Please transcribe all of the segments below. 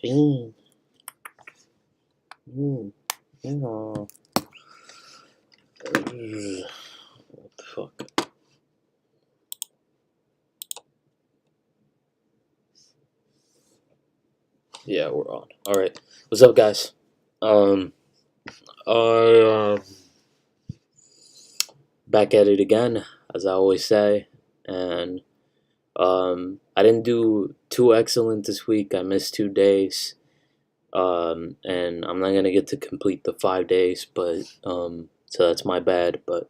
feeling? Yeah. What the fuck? Yeah, we're on. All right. What's up, guys? Um, I back at it again, as I always say, and I didn't do too excellent this week. I missed 2 days. And I'm not gonna get to complete the 5 days, but so that's my bad. But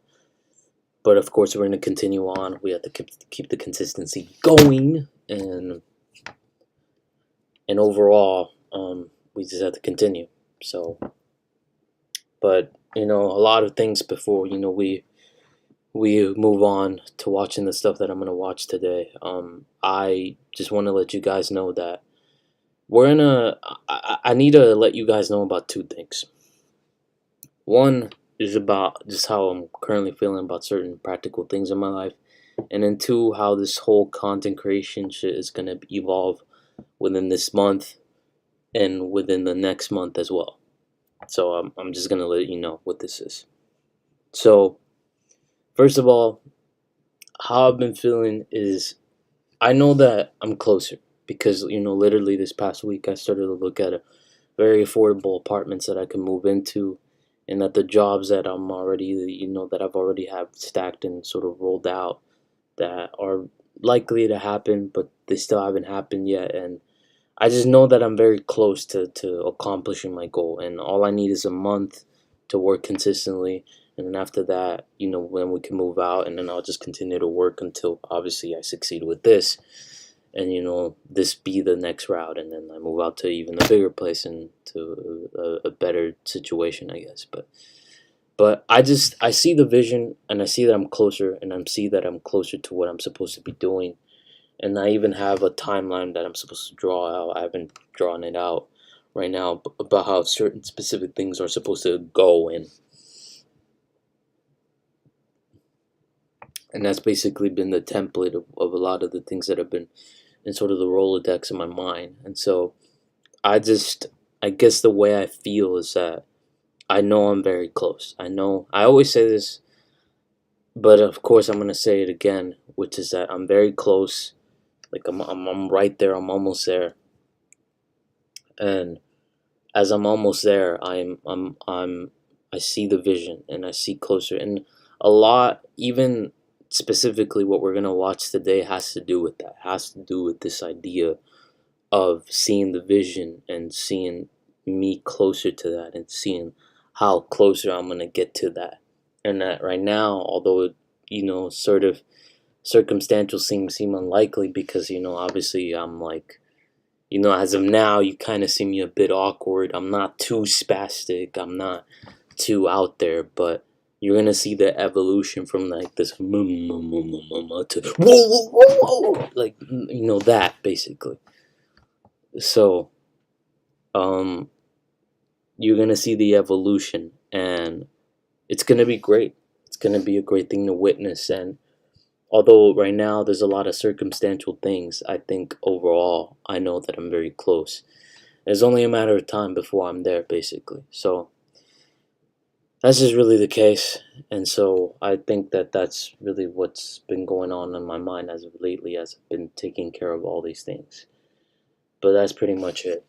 of course we're gonna continue on. We have to keep the consistency going, and overall, we just have to continue. So, but a lot of things before we move on to watching the stuff that I'm gonna watch today. I just want to let you guys know that we're in a. I need to let you guys know about two things. One is about just how I'm currently feeling about certain practical things in my life, and then two, how this whole content creation shit is gonna evolve within this month and within the next month as well. So I'm just gonna let you know what this is. So first of all, how I've been feeling is I know that I'm closer because literally this past week I started to look at a very affordable apartments that I can move into, and that the jobs that I'm already that I've already have stacked and sort of rolled out that are likely to happen, but they still haven't happened yet. And I just know that I'm very close to accomplishing my goal, and all I need is a month to work consistently. And then after that, when we can move out, and then I'll just continue to work until obviously I succeed with this, and this be the next route, and then I move out to even a bigger place and to a better situation, I guess. But I see the vision, and I see that I'm closer, and I see that I'm closer to what I'm supposed to be doing, and I even have a timeline that I'm supposed to draw out. I haven't drawn it out right now about how certain specific things are supposed to go in, and that's basically been the template of a lot of the things that have been in sort of the Rolodex in my mind. And so I guess the way I feel is that I know I'm very close. I always say this, but of course I'm gonna say it again, which is that I'm very close. Like I'm right there. I'm almost there. And as I'm almost there, I see the vision, and I see closer. And a lot, even specifically what we're gonna watch today, has to do with that. Has to do with this idea of seeing the vision and seeing me closer to that, and seeing how closer I'm gonna get to that. And that right now, although sort of circumstantial seem unlikely, because obviously I'm like, as of now, you kind of see me a bit awkward. I'm not too spastic. I'm not too out there, but you're gonna see the evolution from like this to whoa, whoa, whoa, whoa, like that basically. So you're gonna see the evolution, and it's gonna be great. It's gonna be a great thing to witness. And although right now there's a lot of circumstantial things, I think overall I know that I'm very close. It's only a matter of time before I'm there, basically. So that's just really the case. And so I think that that's really what's been going on in my mind as of lately, as I've been taking care of all these things. But that's pretty much it.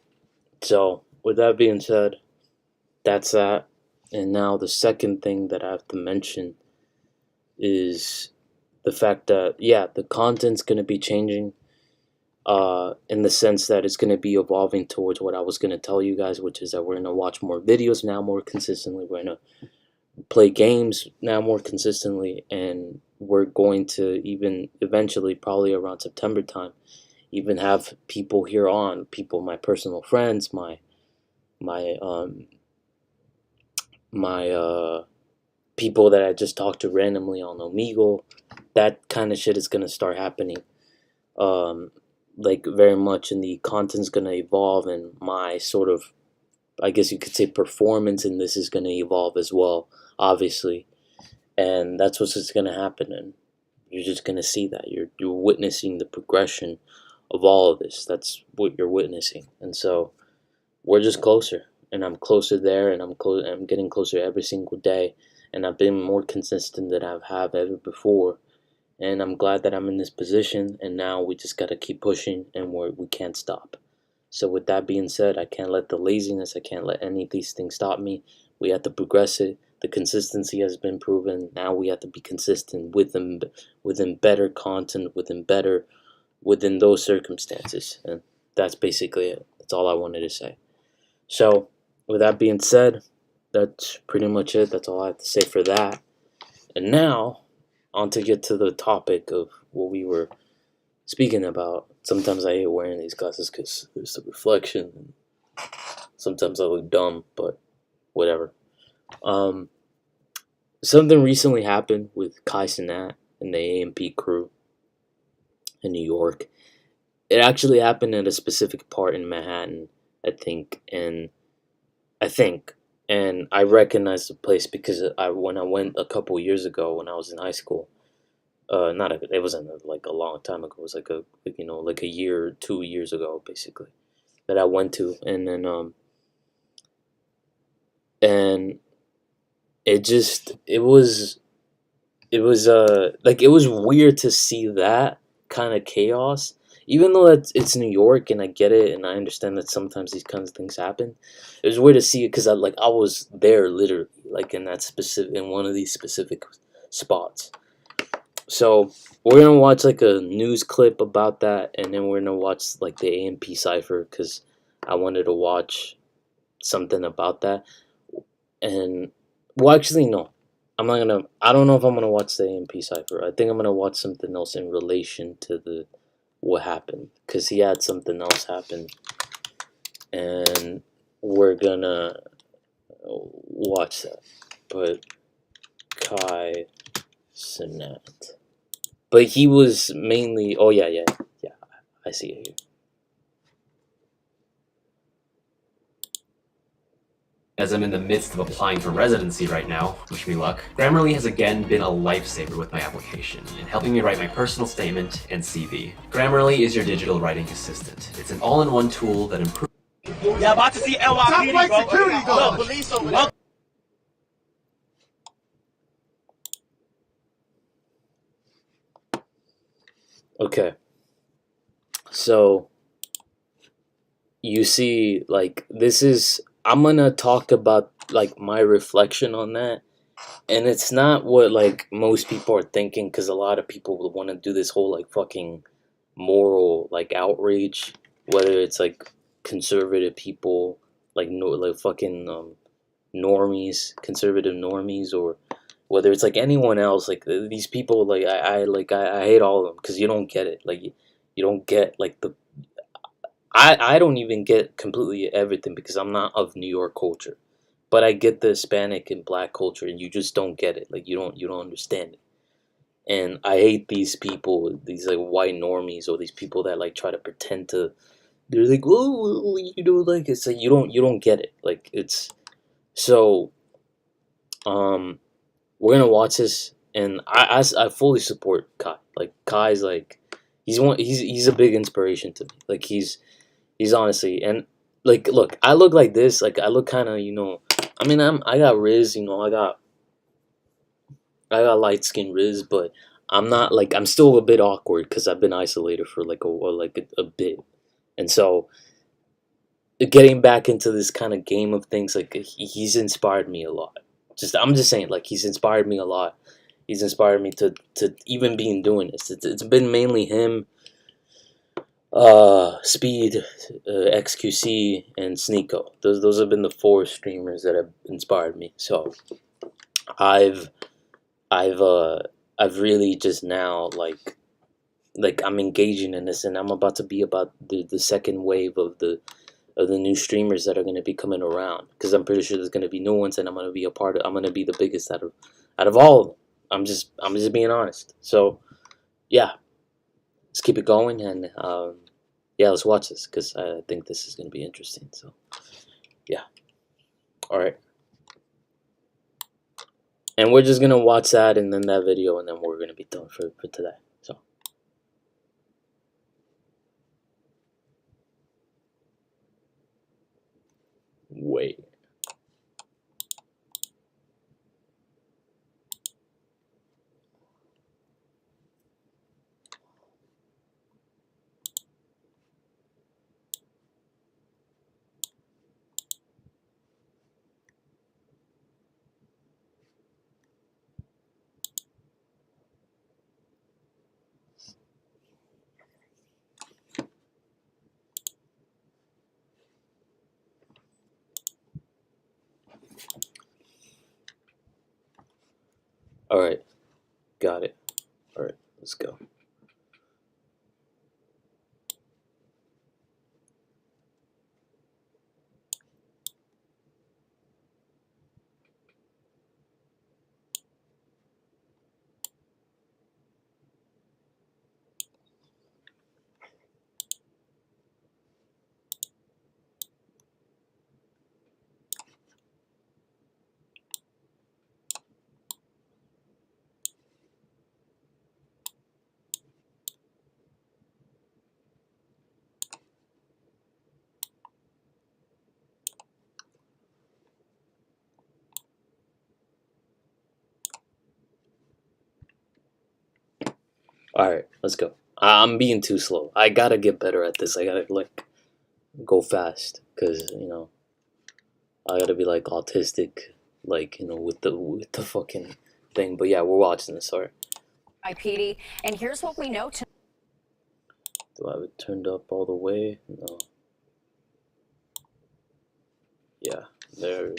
So with that being said, that's that. And now the second thing that I have to mention is the fact that, yeah, the content's going to be changing, in the sense that it's going to be evolving towards what I was going to tell you guys, which is that we're going to watch more videos now more consistently. We're going to play games now more consistently, and we're going to even eventually, probably around September time, even have people here on, people, my personal friends, my people that I just talked to randomly on Omegle. That kind of shit is gonna start happening. Like very much, and the content's gonna evolve, and my sort of, I guess you could say, performance in this is gonna evolve as well, obviously. And that's what's just gonna happen, and you're just gonna see that you're witnessing the progression of all of this. That's what you're witnessing, and so we're just closer, and I'm closer there, and I'm getting closer every single day, and I've been more consistent than I have ever before, and I'm glad that I'm in this position, and now we just gotta keep pushing, and we can't stop. So with that being said, I can't let the laziness, I can't let any of these things stop me. We have to progress it. The consistency has been proven. Now we have to be consistent within better content, within those circumstances, and that's basically it. That's all I wanted to say. So with that being said, that's pretty much it. That's all I have to say for that. And now, on to get to the topic of what we were speaking about. Sometimes I hate wearing these glasses because there's the reflection. And sometimes I look dumb, but whatever. Something recently happened with Kai Cenat and the AMP crew in New York. It actually happened at a specific part in Manhattan, I think, and I recognized the place because when I went a couple years ago when I was in high school. It wasn't like a long time ago. It was like like a year, 2 years ago, basically, that I went to, and then and it was weird to see that kind of chaos, even though it's New York, and I get it, and I understand that sometimes these kinds of things happen. It was weird to see it because I was there literally, like in one of these specific spots. So we're gonna watch like a news clip about that, and then we're gonna watch like the AMP cipher because I wanted to watch something about that. And well, actually, no, I'm not gonna. I don't know if I'm gonna watch the AMP cipher. I think I'm gonna watch something else in relation to the what happened because he had something else happen, and we're gonna watch that. But Kai Cenat. But he was mainly. Oh yeah, yeah, yeah. I see it here. As I'm in the midst of applying for residency right now, wish me luck, Grammarly has again been a lifesaver with my application and helping me write my personal statement and CV. Grammarly is your digital writing assistant. It's an all-in-one tool that improves. Yeah, about to see NYPD, bro. Security guard. Look, police over there. Okay. So you see, like I'm gonna talk about like my reflection on that, and it's not what like most people are thinking because a lot of people will want to do this whole like fucking moral like outrage, whether it's like conservative people like no like fucking normies, conservative normies, or whether it's like anyone else, like these people, like I hate all of them because you don't get it, like you don't get like I don't even get completely everything because I'm not of New York culture, but I get the Hispanic and Black culture, and you just don't get it, like you don't understand it, and I hate these people, these like white normies, or these people that like try to pretend to. They're like, oh, like it's like you don't get it, like it's so we're gonna watch this, and I fully support Kai. Like Kai's like he's a big inspiration to me. Like he's honestly, and like look, I look like this. Like I look kind of I mean I got Riz. I got light skin Riz, but I'm not like I'm still a bit awkward because I've been isolated for like a bit, and so getting back into this kind of game of things, like he's inspired me a lot. I'm just saying, like he's inspired me a lot. He's inspired me to even be in doing this. It's been mainly him, Speed, XQC, and Sneeko. Those have been the four streamers that have inspired me. So I've I've uh I've really just now like I'm engaging in this, and I'm about to be about the second wave of the new streamers that are going to be coming around, because I'm pretty sure there's going to be new ones, and I'm going to be a part of. I'm going to be the biggest out of all of them. I'm just being honest. So yeah, let's keep it going, and yeah, let's watch this because I think this is going to be interesting. So yeah, all right, and we're just gonna watch that and then that video, and then we're gonna be done for today. So. Wait. All right. Got it. All right. Let's go. All right. Let's go. I'm being too slow. I gotta get better at this. I gotta like go fast because I gotta be like autistic, like with the fucking thing. But yeah, we're watching this. Sorry. NYPD, and here's what we know tonight. Do I have it turned up all the way? No. Yeah, there.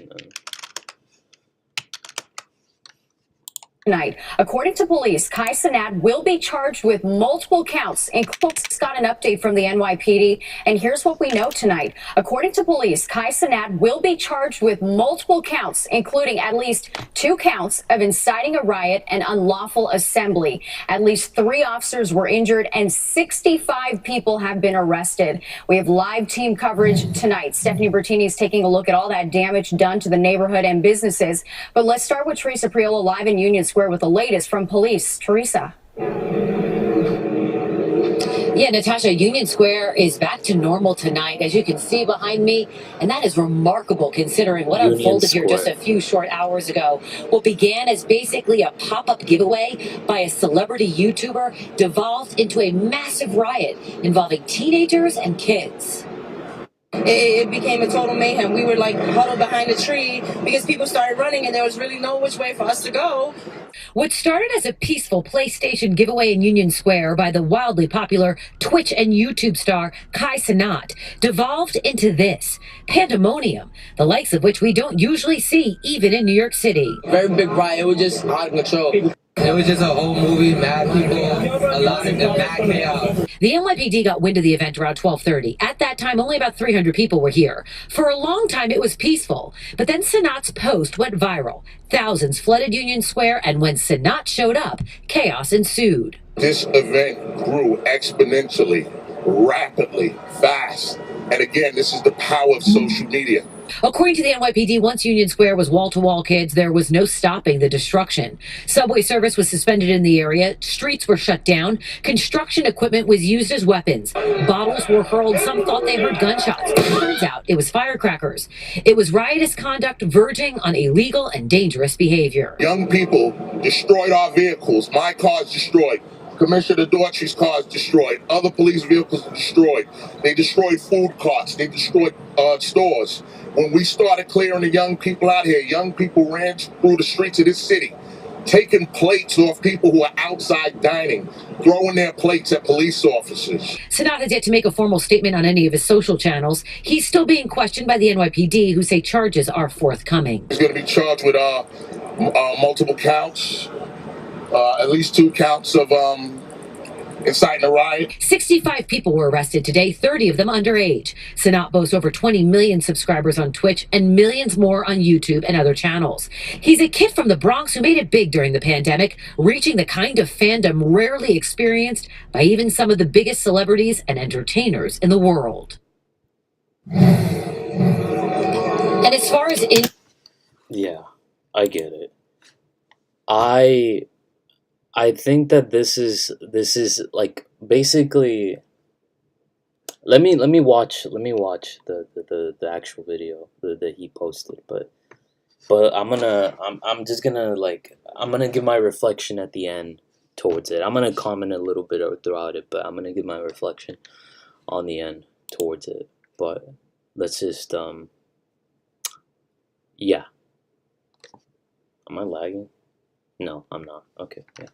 According to police, Kai Cenat will be charged with multiple counts. Includes got an update from the NYPD, and here's what we know tonight. According to police, Kai Cenat will be charged with multiple counts, including at least 2 counts of inciting a riot and unlawful assembly. At least 3 officers were injured, and 65 people have been arrested. We have live team coverage tonight. Stephanie Bertini is taking a look at all that damage done to the neighborhood and businesses. But let's start with Teresa Priola live in Union Square with the latest from police. Teresa. Yeah, Natasha, Union Square is back to normal tonight, as you can see behind me, and that is remarkable considering what unfolded here just a few short hours ago. What began as basically a pop-up giveaway by a celebrity YouTuber devolved into a massive riot involving teenagers and kids. It became a total mayhem. We were like huddled behind a tree because people started running and there was really no which way for us to go. What started as a peaceful PlayStation giveaway in Union Square by the wildly popular Twitch and YouTube star Kai Cenat devolved into this pandemonium, the likes of which we don't usually see even in New York City. Very big riot. It was just out of control. It was just a whole movie, mad people, a lot of mad chaos. The NYPD got wind of the event around 12:30. At that time, only about 300 people were here. For a long time, it was peaceful. But then Cenat's post went viral. Thousands flooded Union Square, and when Cenat showed up, chaos ensued. This event grew exponentially, rapidly, fast. And again, this is the power of social media. According to the NYPD, once Union Square was wall-to-wall kids, there was no stopping the destruction. Subway service was suspended in the area, streets were shut down, construction equipment was used as weapons, bottles were hurled, some thought they heard gunshots. Turns out it was firecrackers. It was riotous conduct verging on illegal and dangerous behavior. Young people destroyed our vehicles. My car's destroyed. Commissioner Daughtry's car is destroyed. Other police vehicles are destroyed. They destroyed food carts. They destroyed stores. When we started clearing the young people out here, young people ran through the streets of this city, taking plates off people who are outside dining, throwing their plates at police officers. Cenat has yet to make a formal statement on any of his social channels. He's still being questioned by the NYPD, who say charges are forthcoming. He's going to be charged with multiple counts, at least 2 counts of inciting a riot. 65 people were arrested today, 30 of them underage. Cenat boasts over 20 million subscribers on Twitch and millions more on YouTube and other channels. He's a kid from the Bronx who made it big during the pandemic, reaching the kind of fandom rarely experienced by even some of the biggest celebrities and entertainers in the world. And as far as Yeah, I get it. I think that this is like basically let me watch the actual video that he posted, but I'm just gonna like I'm gonna give my reflection at the end towards it. I'm gonna comment a little bit throughout it, but I'm gonna give my reflection on the end towards it. But let's just yeah. Am I lagging? No, I'm not. Okay, yeah.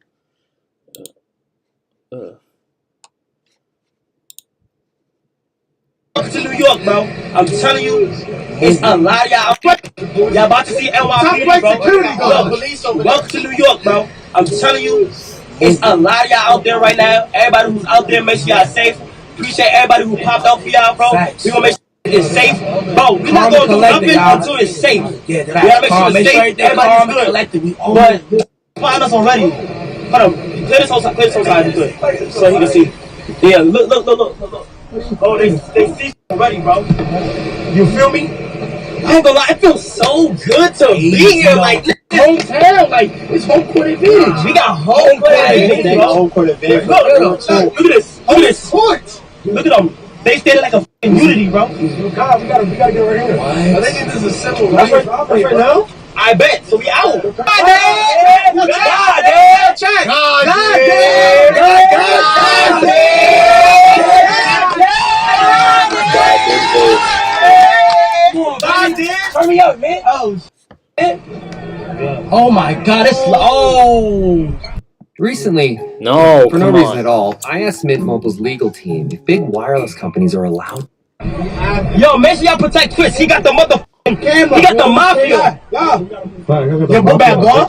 To New York, bro. I'm telling you, it's a lot of y'all. Y'all about to see NYPD, bro. Look, police over there. Welcome to New York, bro. I'm telling you, it's a lot of y'all out there right now. Everybody who's out there, make sure y'all safe. Appreciate everybody who popped out for y'all, bro. We gonna make sure it's safe, bro. We not gonna do nothing until it's safe. We gotta make sure it's safe. Everybody's good. But find us already. Hold on, clear this whole side if you could, so he can see. Yeah, look. Oh, they see already, bro. You feel me? I ain't gonna lie, it feels so good to be here. Like, hometown, like, it's home court advantage. We got home court advantage, bro. Home court advantage. Look at this. Look at this. Look at them. They standing like a fucking unity, bro. God, we gotta get right here. I think this is a civil rights right now. I bet. So we out. God damn. Turn me up, man. Oh, shit. Oh my God, Recently, No, for no come reason on. at all, I asked Mint Mobile's legal team if big wireless companies are allowed. Yo, make sure y'all protect Chris. He got the motherfucking camera. He got the mafia. Yo, go back, boy.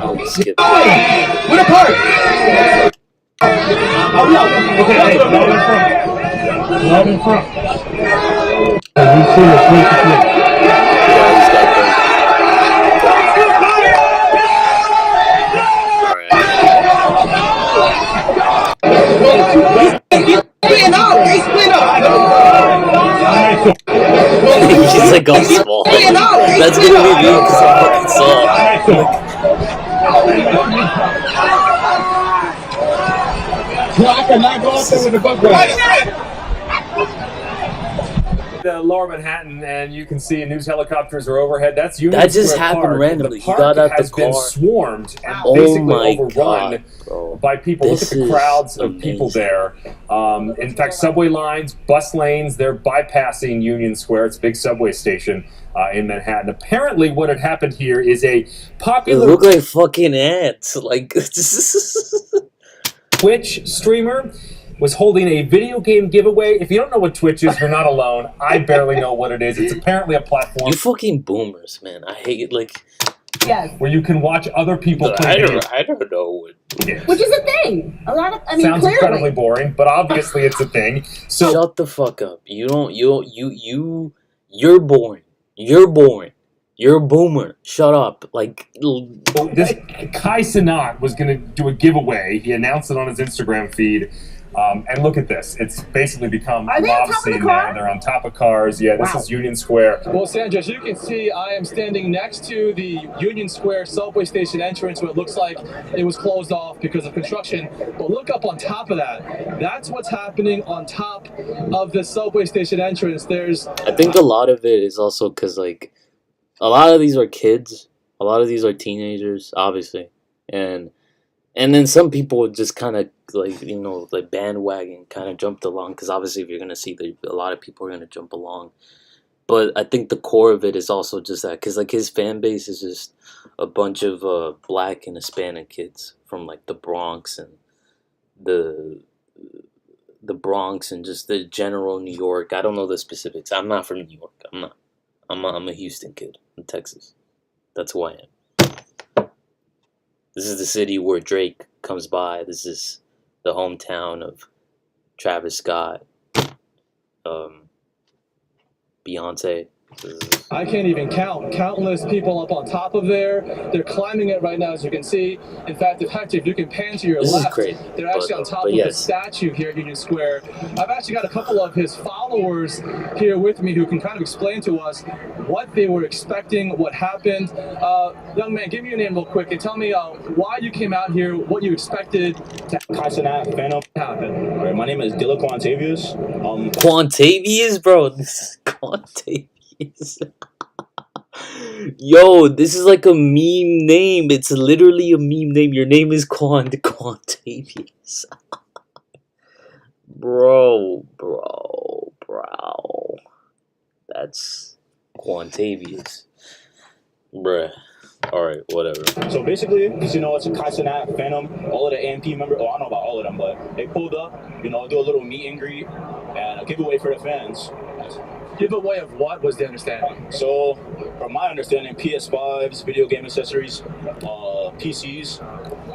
Oh, he skipped. Where the car? Oh, no. Okay, right in front. Yeah, he's got He's like all small. That's gonna be me because I'm fucking soft. I cannot go out there with the bus The lower Manhattan, and you can see news helicopters are overhead. That's Union That just Square happened Park. randomly. The He park got out the has been car. swarmed and Oh basically my overrun God, bro. by people. This Look at the crowds of people amazing. there. In fact, subway lines, bus lanes, they're bypassing Union Square. It's a big subway station in Manhattan. Apparently, what had happened here is a They popular look like fucking ants. Like Twitch streamer was holding a video game giveaway. If you don't know what Twitch is, you're not alone. I barely know what it is. It's apparently a platform you fucking boomers, man. I hate it. Like where you can watch other people play video. I don't know what. Which is a thing. A lot of, I mean, Sounds clearly. incredibly boring, but obviously it's a thing. So Shut the fuck up. You don't. You're boring. You're boring. You're a boomer. Shut up. Like. this Kai Cenat was going to do a giveaway. He announced it on his Instagram feed. And look at this. It's basically become Are a they on mob top of the scene car? now. They're on top of cars. Yeah, this is Union Square. Well, Sandra, as you can see, I am standing next to the Union Square subway station entrance where it looks like it was closed off because of construction. But look up on top of that. That's what's happening on top of the subway station entrance. There's... I think a lot of it is also because, like, a lot of these are kids. A lot of these are teenagers, obviously. And then some people just kind of, like, you know, like bandwagon kind of jumped along. Because obviously if you're going to see a lot of people are going to jump along. But I think the core of it is also just that. Because, like, his fan base is just a bunch of black and Hispanic kids from, like, the Bronx and the Bronx and just the general New York. I don't know the specifics. I'm not from New York. I'm not. I'm a Houston kid in Texas. That's who I am. This is the city where Drake comes by. This is the hometown of Travis Scott, Beyonce, I can't even count. Countless people up on top of there. They're climbing it right now, as you can see. In fact, if you can pan to your This is left, crazy. they're actually on top of the statue here at Union Square. I've actually got a couple of his followers here with me who can kind of explain to us what they were expecting, what happened. Young man, give me your name real quick and tell me why you came out here, what you expected to happen. All right, my name is Dilla Quantavius. Quantavius, bro. This is Quantavius. Yo, this is like a meme name. It's literally a meme name. Your name is Quantavius. Bro. That's Quantavius. Bruh. Alright, whatever. So basically, because it's a Kaisenat Phantom, all of the AMP members, I don't know about all of them, but they pulled up, do a little meet and greet and a giveaway for the fans. Giveaway of what was the understanding? So, from my understanding, PS5s, video game accessories, PCs,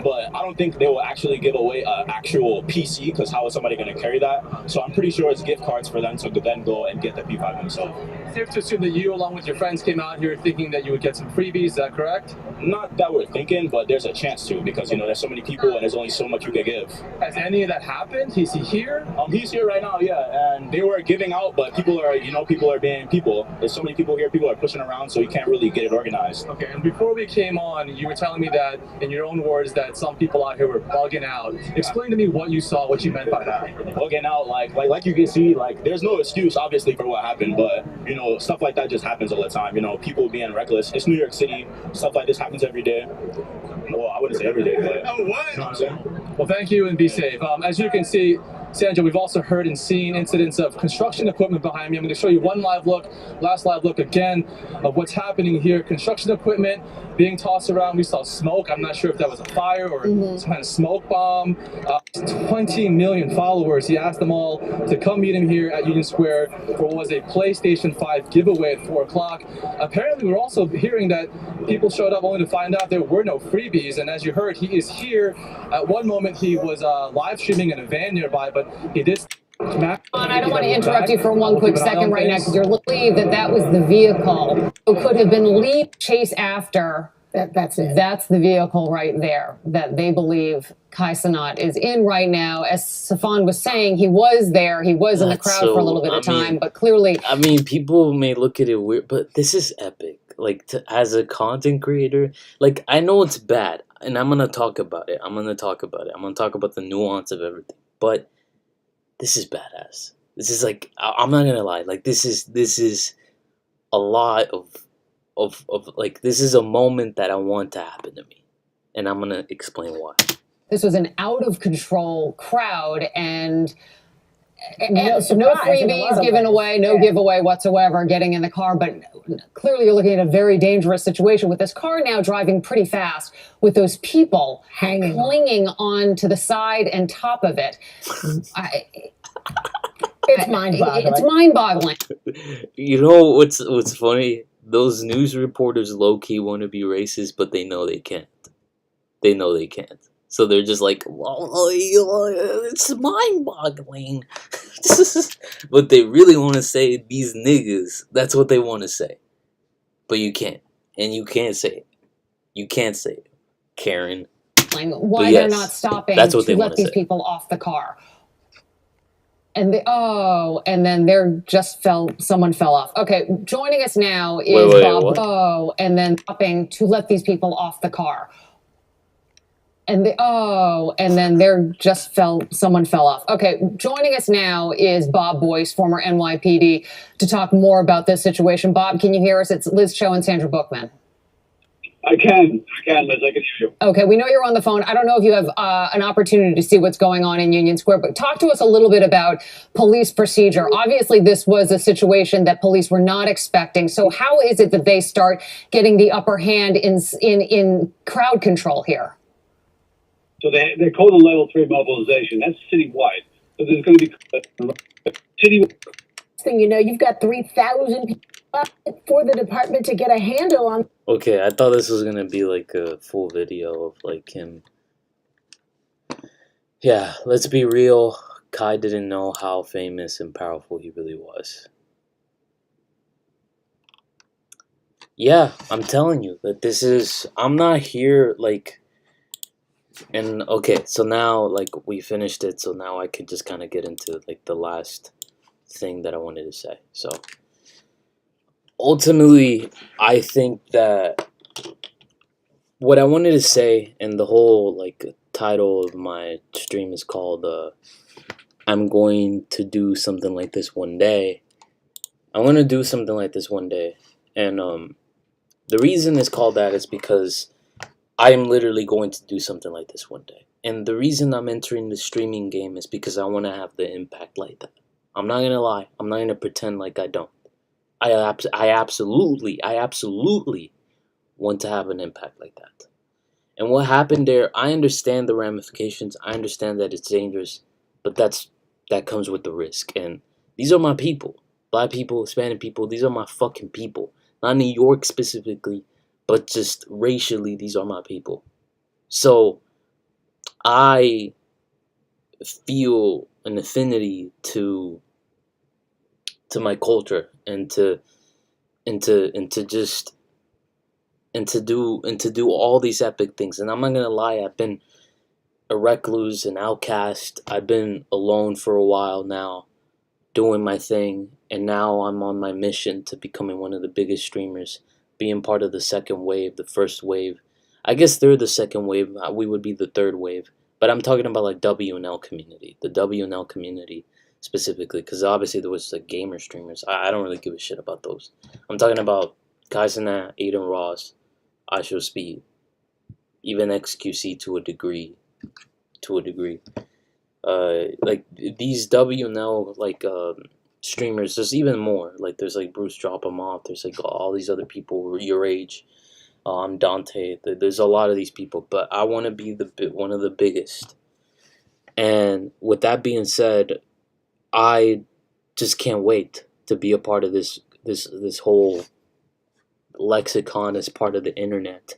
but I don't think they will actually give away an actual PC, because how is somebody going to carry that? So I'm pretty sure it's gift cards for them to then go and get the P5 themselves. Safe to assume that you, along with your friends, came out here thinking that you would get some freebies, is that correct? Not that we're thinking, but there's a chance to, because, there's so many people and there's only so much you can give. Has any of that happened? Is he here? He's here right now, yeah, and they were giving out, but people are, people are being people. There's so many people here, people are pushing around, so you can't really get it organized. Okay, and before we came on, you were telling me that, in your own words, that some people out here were bugging out. Explain to me what you saw, what you meant by that. Bugging out, like you can see, there's no excuse, obviously, for what happened, but, stuff like that just happens all the time. People being reckless. It's New York City. Stuff like this happens every day. Well, I wouldn't say every day, but what? You know what I'm saying? Well, thank you and be safe. As you can see, Sandra, we've also heard and seen incidents of construction equipment behind me. I'm going to show you one live look, last live look again of what's happening here. Construction equipment being tossed around. We saw smoke. I'm not sure if that was a fire or some kind of smoke bomb. 20 million followers. He asked them all to come meet him here at Union Square for what was a PlayStation 5 giveaway at 4 o'clock. Apparently, we're also hearing that people showed up only to find out there were no freebies. And as you heard, he is here. At one moment, he was live streaming in a van nearby, but he did. I don't want to interrupt you for one quick second right now, because you're believe that was the vehicle who could have been chase after. That's it. That's the vehicle right there that they believe Kai Cenat is in right now. As Safan was saying, he was there. He was in the crowd for a little bit of time, but clearly. I mean, people may look at it weird, but this is epic. As a content creator, I know it's bad, and I'm going to talk about it. I'm going to talk about the nuance of everything. But this is badass. This is I'm not going to lie. This is a lot of this is a moment that I want to happen to me, and I'm gonna explain why. This was an out of control crowd, and no freebies given away, no giveaway whatsoever, getting in the car. But clearly you're looking at a very dangerous situation with this car now driving pretty fast with those people clinging on to the side and top of it. It's mind-boggling. It's mind-boggling. You know what's funny? Those news reporters low-key want to be racist, but they know they can't. They know they can't. So they're just like, it's mind-boggling. But they really want to say, these niggas. That's what they want to say. But you can't. And you can't say it. You can't say it. Karen. Why they're not stopping to let these people off the car. And then someone fell off. Okay, joining us now is Bob. What? And then stopping to let these people off the car. And then someone fell off. Okay, joining us now is Bob Boyce, former NYPD, to talk more about this situation. Bob, can you hear us? It's Liz Cho and Sandra Bookman. I can, Liz. I can hear you. Okay, we know you're on the phone. I don't know if you have an opportunity to see what's going on in Union Square, but talk to us a little bit about police procedure. Obviously, this was a situation that police were not expecting. So how is it that they start getting the upper hand in crowd control here? So they call the level 3 mobilization. That's citywide. So there's going to be citywide. Thing you've got 3,000 people for the department to get a handle on. Okay, I thought this was gonna be a full video of him. Yeah, let's be real. Kai didn't know how famous and powerful he really was. yeah, I'm telling you that this is. I'm not here like. And okay, so now like we finished it, so now I could just kind of get into like the last thing that I wanted to say. So ultimately, I think that what I wanted to say, and the whole like title of my stream is called "I'm going to do something like this one day." I want to do something like this one day, and the reason it's called that is because I am literally going to do something like this one day. And the reason I'm entering the streaming game is because I want to have the impact like that. I'm not gonna lie. I'm not gonna pretend like I don't. I absolutely want to have an impact like that. And what happened there, I understand the ramifications. I understand that it's dangerous, but that comes with the risk. And these are my people, black people, Hispanic people. These are my fucking people. Not New York specifically, but just racially, these are my people. So I feel an affinity to my culture and to just and to do all these epic things. And I'm not gonna lie, I've been a recluse, an outcast. I've been alone for a while now, doing my thing, and now I'm on my mission to becoming one of the biggest streamers, being part of the second wave, the first wave. I guess they're the second wave. We would be the third wave. But I'm talking about like WNL community, the WNL community specifically, because obviously there was like gamer streamers. I don't really give a shit about those. I'm talking about Kaizenat, Aiden Ross, I Show Speed, even XQC to a degree. To a degree. Like these WNL like streamers. There's even more. Like there's like Bruce Drop 'em Off. There's like all these other people your age. Dante. There's a lot of these people, but I want to be one of the biggest. And with that being said, I just can't wait to be a part of this whole lexicon as part of the internet.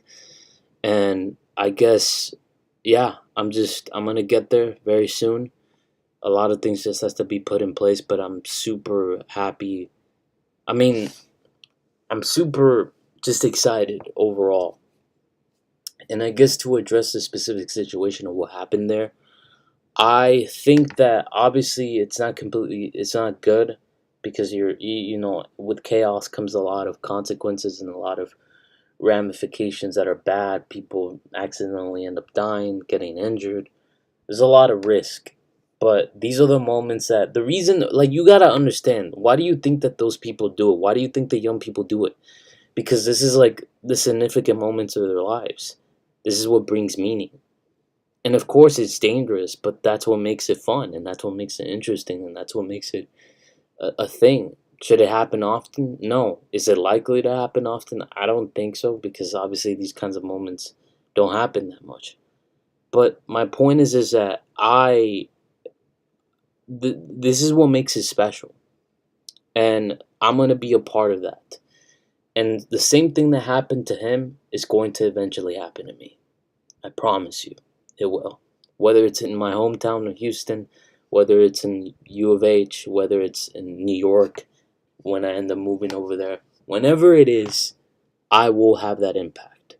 And I guess yeah, I'm gonna get there very soon. A lot of things just has to be put in place, but I'm super happy. I mean, I'm super just excited overall. And I guess to address the specific situation of what happened there, I think that obviously it's not good because you know, with chaos comes a lot of consequences and a lot of ramifications that are bad. People accidentally end up dying, getting injured. There's a lot of risk. But these are the moments that the reason, like, you gotta understand, why do you think that those people do it? Why do you think the young people do it? Because this is like the significant moments of their lives. This is what brings meaning. And of course, it's dangerous, but that's what makes it fun, and that's what makes it interesting, and that's what makes it a thing. Should it happen often? No. Is it likely to happen often? I don't think so, because obviously these kinds of moments don't happen that much. But my point is that this is what makes it special, and I'm gonna be a part of that. And the same thing that happened to him is going to eventually happen to me. I promise you, it will. Whether it's in my hometown of Houston, whether it's in U of H, whether it's in New York, when I end up moving over there, whenever it is, I will have that impact.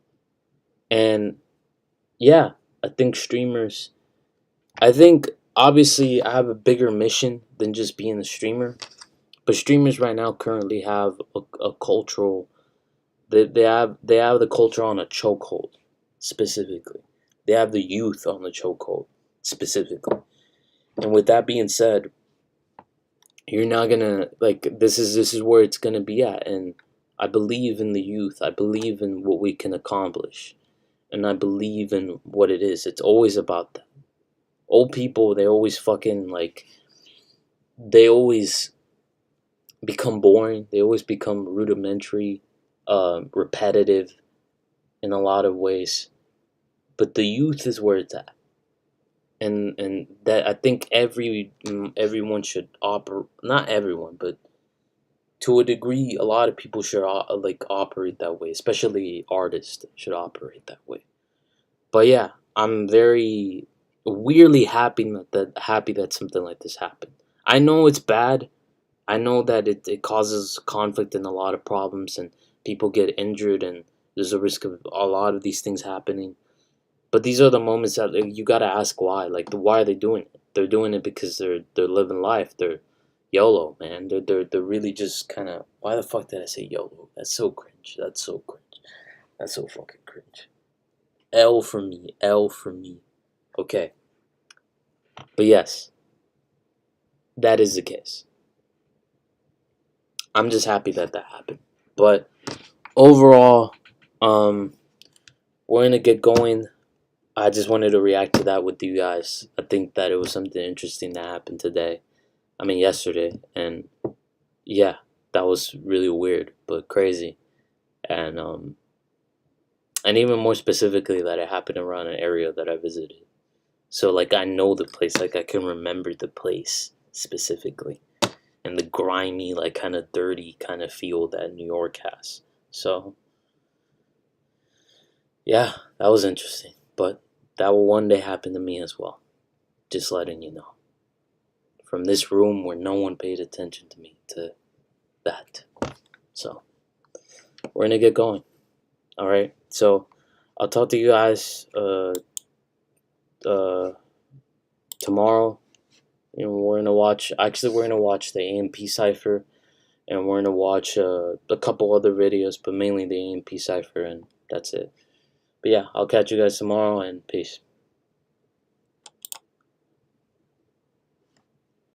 And yeah, I think streamers, I think obviously I have a bigger mission than just being a streamer. But streamers right now currently have a cultural, they have the culture on a chokehold specifically. They have the youth on the chokehold specifically. And with that being said, you're not gonna like this is where it's gonna be at. And I believe in the youth. I believe in what we can accomplish. And I believe in what it is. It's always about that. Old people, they always fucking like they always become boring. They always become rudimentary, repetitive in a lot of ways. But the youth is where it's at, and that I think everyone should operate. Not everyone, but to a degree, a lot of people should like operate that way. Especially artists should operate that way. But yeah, I'm very weirdly happy that something like this happened. I know it's bad. I know that it causes conflict and a lot of problems, and people get injured, and there's a risk of a lot of these things happening. But these are the moments that you gotta ask why. Like, why are they doing it? They're doing it because they're living life. They're YOLO, man. They're really just kind of. Why the fuck did I say YOLO? That's so cringe. That's so cringe. That's so fucking cringe. L for me. L for me. Okay. But yes, that is the case. I'm just happy that happened. But overall, we're gonna get going. I just wanted to react to that with you guys. I think that it was something interesting that happened today. I mean, yesterday. And yeah, that was really weird, but crazy. And even more specifically, that it happened around an area that I visited. So, like, I know the place. Like, I can remember the place specifically. And the grimy, like, kind of dirty kind of feel that New York has. So, yeah, that was interesting. But that will one day happen to me as well. Just letting you know. From this room where no one paid attention to me, to that. So, we're gonna get going. Alright? So, I'll talk to you guys tomorrow. You know, we're gonna watch the AMP cipher, and we're gonna watch a couple other videos, but mainly the AMP cipher, and that's it. But yeah, I'll catch you guys tomorrow, and peace.